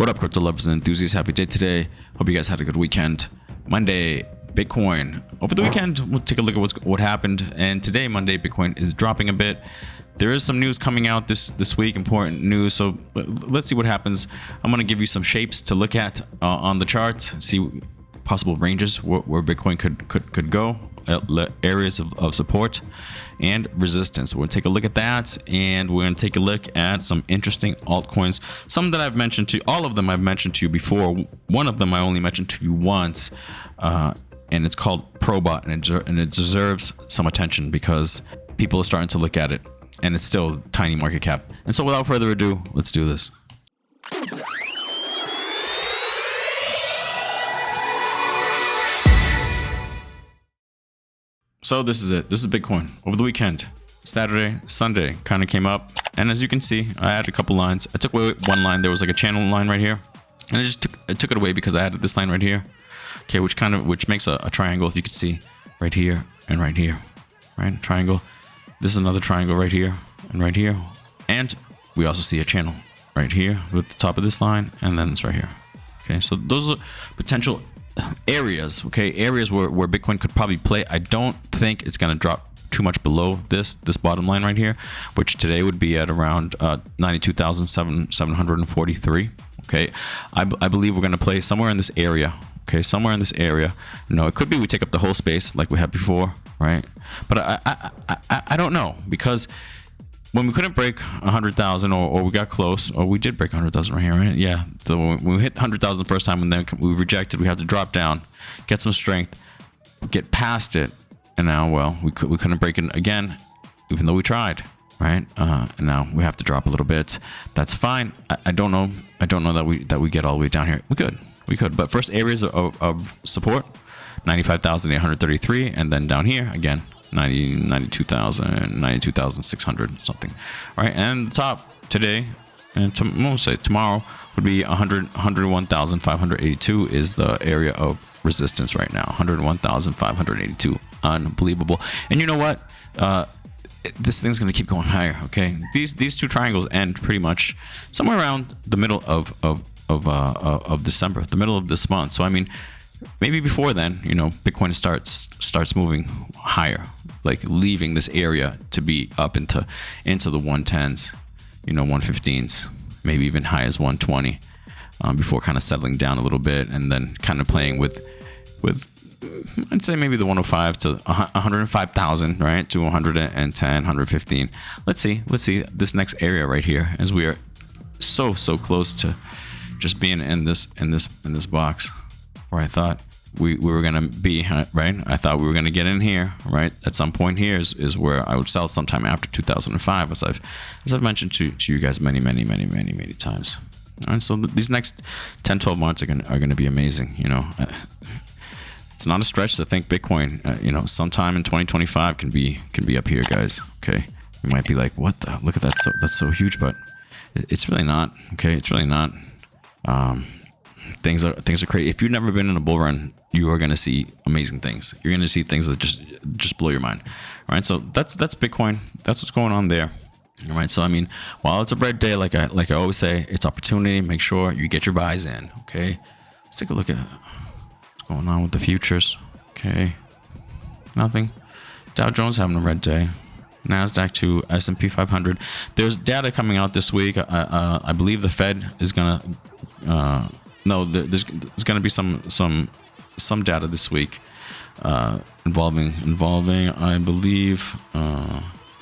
What up, crypto lovers and enthusiasts? Happy day today. Hope you guys had a good weekend. Monday, Bitcoin. Over the weekend, we'll take a look at what happened. And today, Monday, Bitcoin is dropping a bit. There is some news coming out this week, important news. So let's see what happens. I'm going to give you some shapes to look at on the charts, see possible ranges where Bitcoin could go, areas of support and resistance. We'll take a look at that, and we're going to take a look at some interesting altcoins. Some that I've mentioned to all of them I've mentioned to you before. One of them I only mentioned to you once, and it's called Probot, and it deserves some attention because people are starting to look at it, and it's still tiny market cap. And so without further ado, let's do this. So this is it. This is Bitcoin over the weekend. Saturday, Sunday kind of came up, and as you can see, I had a couple lines. I took away one line. There was like a channel line right here, and I just took it away because I added this line right here. Okay, which makes a triangle. If you could see right here and right here, right? Triangle. This is another triangle right here and right here, and we also see a channel right here with the top of this line, and then it's right here. Okay, so those are potential areas, okay, areas where Bitcoin could probably play. I don't think it's going to drop too much below this bottom line right here, which today would be at around 92,743. Okay, I believe we're going to play somewhere in this area. Okay, somewhere in this area. No, it could be we take up the whole space like we had before, right? But I don't know, because when we couldn't break 100,000, or we got close, or we did break 100,000 right here, right? Yeah. So when we hit 100,000 the first time, and then we rejected, we had to drop down, get some strength, get past it, and now, well, we couldn't break it again, even though we tried, right? And now we have to drop a little bit. That's fine. I don't know that we get all the way down here. We could. But first areas of support, 95,833, and then down here again. 92,600 something. All right, and the top today, and we'll say tomorrow, would be 101,582 is the area of resistance right now. 101,582. Unbelievable. And you know what? This thing's going to keep going higher. Okay, these two triangles end pretty much somewhere around the middle of December, the middle of this month. So I mean, maybe before then, you know, Bitcoin starts moving higher, like leaving this area to be up into the 110s, you know, 115s, maybe even high as 120, before kind of settling down a little bit, and then kind of playing with I'd say maybe the 105 to 105,000, right, to 110, 115. Let's see this next area right here, as we are so close to just being in this box where I thought we were gonna be, right? I thought we were gonna get in here, right? At some point here is where I would sell sometime after 2005, as I've mentioned to you guys many times. All right, so these next 10-12 months are gonna be amazing. You know, it's not a stretch to think Bitcoin, you know, sometime in 2025 can be up here, guys. Okay, you might be like, what the? Look at that! That's so huge, but it's really not. Okay, it's really not. Things are crazy. If you've never been in a bull run, you are going to see amazing things. You're going to see things that just blow your mind. All right, so that's Bitcoin. That's what's going on there. All right, so I mean, while it's a red day, like I always say, it's opportunity. Make sure you get your buys in. Okay, let's take a look at what's going on with the futures. Okay, nothing. Dow Jones having a red day. NASDAQ to S&P 500. There's data coming out this week. I believe the Fed is gonna. No, there's going to be some data this week involving I believe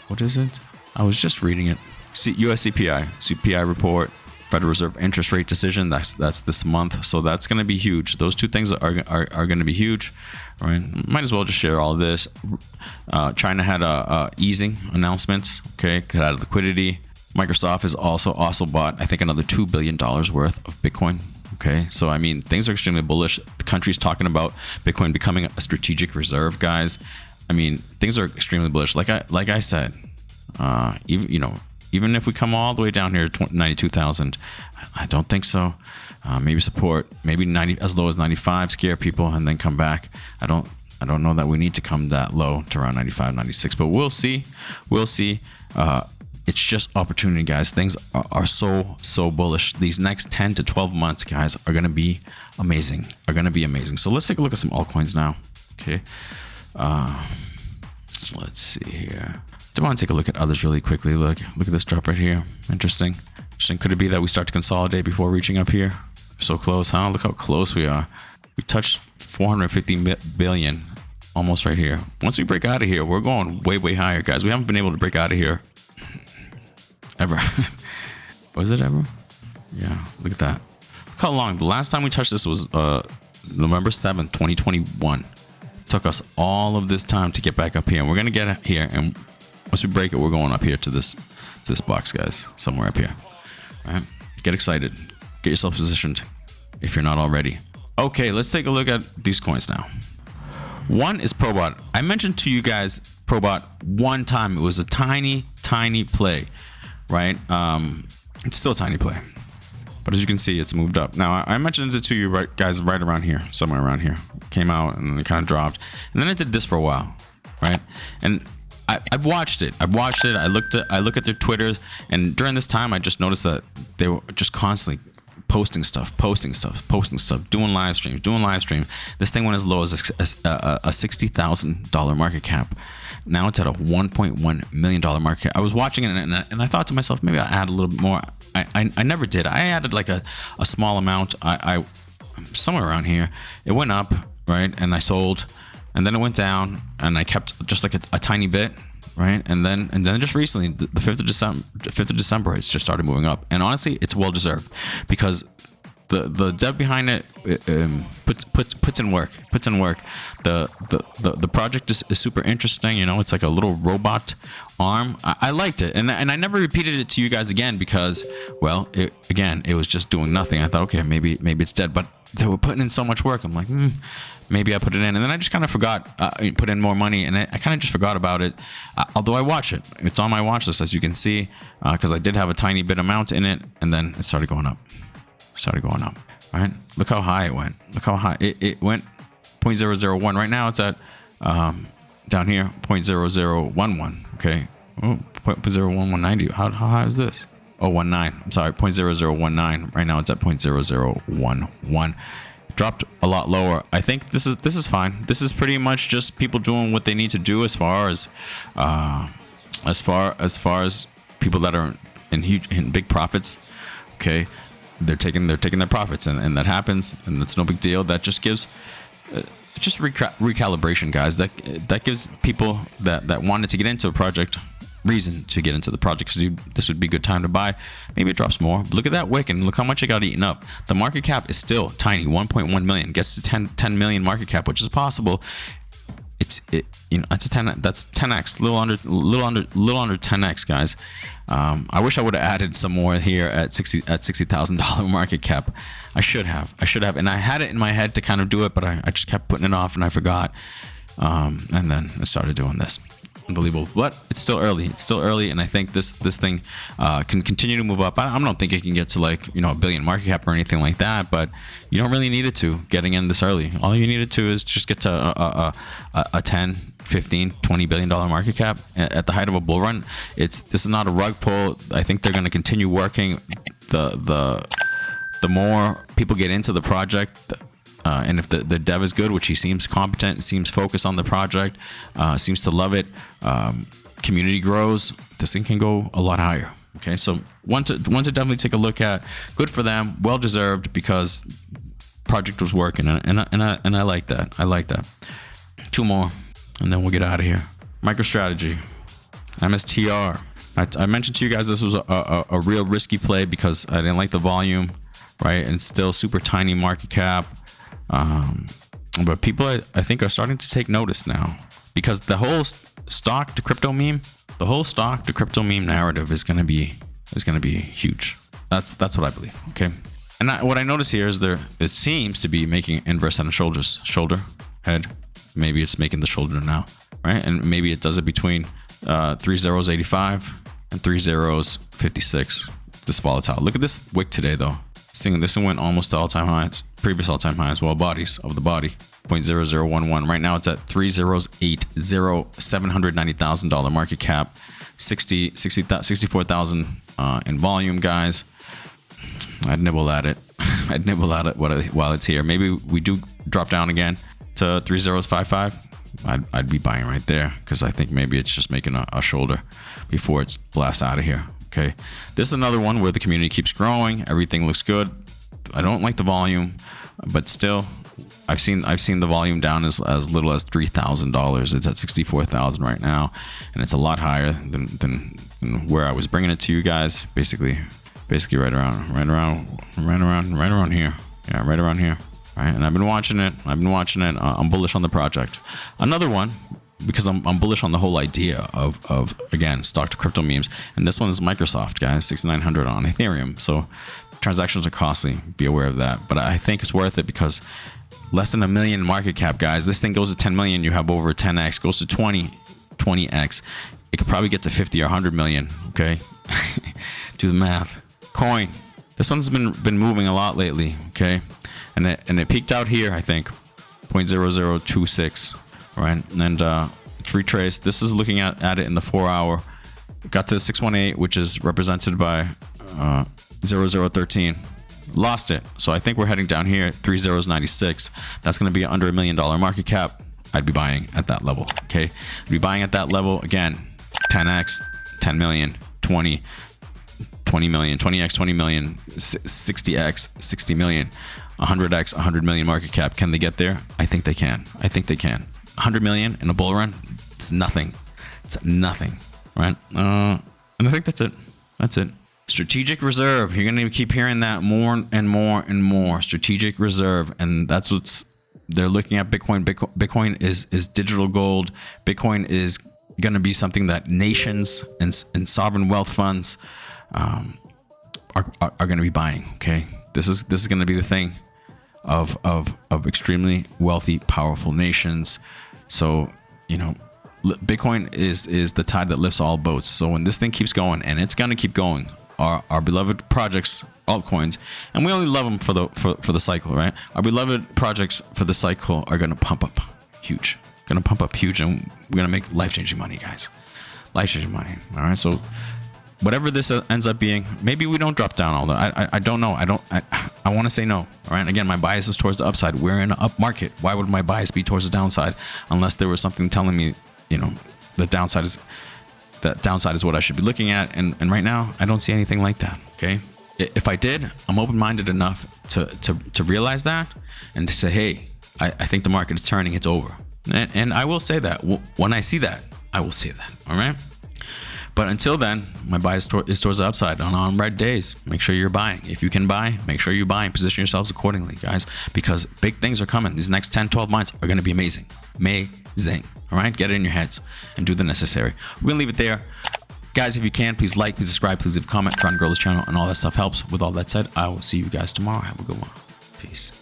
what is it? I was just reading it. US CPI report, Federal Reserve interest rate decision. That's this month, so that's going to be huge. Those two things are going to be huge. All right, might as well just share all of this. China had a easing announcement. Okay, cut out of liquidity. Microsoft has also bought, I think, another $2 billion worth of Bitcoin. Okay, so I mean, things are extremely bullish. The country's talking about Bitcoin becoming a strategic reserve, guys. I mean, things are extremely bullish. Like I said, even if we come all the way down here to 92,000, I don't think so. Maybe support, maybe 90, as low as 95, scare people, and then come back. I don't know that we need to come that low to around 95, 96, but we'll see. it's just opportunity, guys. Things are so bullish. These next 10 to 12 months, guys, are gonna be amazing. So let's take a look at some altcoins now. Okay, let's see here. I want to take a look at others really quickly. Look at this drop right here. Interesting. Could it be that we start to consolidate before reaching up here? So close, huh? Look how close we are. We touched 450 billion almost right here. Once we break out of here, we're going way higher, guys. We haven't been able to break out of here ever. Was it ever? Yeah, look at that. Look how long. The last time we touched this was November 7th, 2021. It took us all of this time to get back up here. And we're going to get here. And once we break it, we're going up here to this box, guys. Somewhere up here. All right. Get excited. Get yourself positioned if you're not already. Okay, let's take a look at these coins now. One is Probot. I mentioned to you guys Probot one time. It was a tiny play, right? It's still a tiny play, but as you can see, it's moved up. Now, I mentioned it to you guys right around here, somewhere around here. Came out and then it kind of dropped, and then it did this for a while, right? And I've watched it. I looked at their Twitters, and during this time, I just noticed that they were just constantly posting stuff, doing live streams. This thing went as low as a $60,000 market cap. Now it's at a $1.1 million market cap. I was watching it, and I thought to myself, maybe I'll add a little bit more. I never did. I added like a small amount. I somewhere around here. It went up, right, and I sold. And then it went down, and I kept just like a tiny bit, right? And then just recently, the 5th of December, it's just started moving up. And honestly, it's well deserved because the dev behind it puts in work. The project is super interesting. You know, it's like a little robot arm. I liked it, and I never repeated it to you guys again because, well, it was just doing nothing. I thought, okay, maybe it's dead, but they were putting in so much work. I'm like, maybe I put it in, and then I just kind of forgot, put in more money, and I kind of just forgot about it. Although I watch it, it's on my watch list, as you can see, because I did have a tiny bit amount in it, and then it started going up. All right, look how high it went. Look how high it went. 0.001. Right now it's at down here 0.0011. Okay, 0.01190. How high is this? Oh, 19. I'm sorry, 0.0019. Right now it's at 0.0011. Dropped a lot lower. I think this is fine. This is pretty much just people doing what they need to do as far as people that are in big profits. Okay, they're taking their profits, and that happens, and that's no big deal. That just gives just recalibration, guys. That gives people that wanted to get into a project reason to get into the project, because this would be a good time to buy. Maybe it drops more. But look at that wick, and look how much it got eaten up. The market cap is still tiny, 1.1 million. Gets to 10 million market cap, which is possible. It's a 10. That's 10x, little under 10x, guys. I wish I would have added some more here at $60,000 market cap. I should have, and I had it in my head to kind of do it, but I just kept putting it off, and I forgot. And then I started doing this. Unbelievable, but it's still early, and I think this thing can continue to move up. I don't think it can get to like a billion market cap or anything like that, but you don't really need it to getting in this early. All you needed to is just get to a 10, 15, 20 billion dollar market cap at the height of a bull run. This is not a rug pull. I think they're going to continue working. The more people get into the project, and if the dev is good, which he seems competent, seems focused on the project, seems to love it, community grows, this thing can go a lot higher. Okay, so one to definitely take a look at. Good for them, well deserved, because project was working, and I like that. Two more, and then we'll get out of here. MicroStrategy, MSTR. I mentioned to you guys this was a real risky play because I didn't like the volume, right? And still super tiny market cap. But people, I think, are starting to take notice now, because the whole stock to crypto meme narrative is going to be huge. That's what I believe. Okay, and what I notice here is it seems to be making inverse head and shoulders, shoulder, head. Maybe it's making the shoulder now, right? And maybe it does it between 3.085 and 3.056. This volatile. Look at this wick today, though. This one went almost to all-time highs, previous all-time highs. Well, bodies of the body, 0.0011. Right now, it's at 3.080, $790,000 market cap. 64,000 in volume, guys. I'd nibble at it. I'd nibble at it while it's here. Maybe we do drop down again to 3055. I'd be buying right there, because I think maybe it's just making a shoulder before it's blast out of here. Okay, this is another one where the community keeps growing. Everything looks good. I don't like the volume, but still, I've seen the volume down as little as $3,000. It's at 64,000 right now, and it's a lot higher than where I was bringing it to you guys. Basically right around here. Yeah, right around here. Right, and I've been watching it. I'm bullish on the project. Another one, because I'm bullish on the whole idea of again, stock to crypto memes. And this one is Microsoft, guys, 6,900 on Ethereum. So transactions are costly. Be aware of that. But I think it's worth it, because less than $1 million market cap, guys. This thing goes to 10 million. You have over 10x. Goes to 20x. It could probably get to 50 or 100 million. Okay, do the math. Coin. This one's been moving a lot lately. Okay. And it peaked out here, I think, 0.0026, right? And it's retraced. This is looking at it in the 4 hour. Got to 618, which is represented by 0013. Lost it. So I think we're heading down here, 3096. That's going to be under $1 million market cap. I'd be buying at that level. Okay, I'd be buying at that level again. 10x, 10 million, 20 million, 20x, 20 million, 60x, 60 million. 100x, 100 million market cap. Can they get there? I think they can. 100 million in a bull run, it's nothing. It's nothing, right? And I think that's it. Strategic reserve. You're gonna keep hearing that more and more and more. Strategic reserve, and that's what's they're looking at. Bitcoin is digital gold. Bitcoin is gonna be something that nations and sovereign wealth funds are gonna be buying. Okay, this is gonna be the thing of extremely wealthy, powerful nations. So, you know, Bitcoin is the tide that lifts all boats. So when this thing keeps going, and it's gonna keep going, our beloved projects, altcoins, and we only love them for the cycle, right? Our beloved projects for the cycle are gonna pump up huge, and we're gonna make life-changing money, guys. Life-changing money. All right, so whatever this ends up being, maybe we don't drop down all that. I don't know. I want to say no. All right. Again, my bias is towards the upside. We're in an up market. Why would my bias be towards the downside, unless there was something telling me, you know, the downside is what I should be looking at. And right now, I don't see anything like that. Okay. If I did, I'm open-minded enough to realize that and to say, hey, I think the market is turning. It's over. And I will say that when I see that, I will say that. All right. But until then, my bias is towards the upside. On red days, make sure you're buying. If you can buy, make sure you buy and position yourselves accordingly, guys, because big things are coming. These next 10, 12 months are going to be amazing. Amazing. All right? Get it in your heads and do the necessary. We're going to leave it there. Guys, if you can, please like, please subscribe, please leave a comment, try and grow this channel, and all that stuff helps. With all that said, I will see you guys tomorrow. Have a good one. Peace.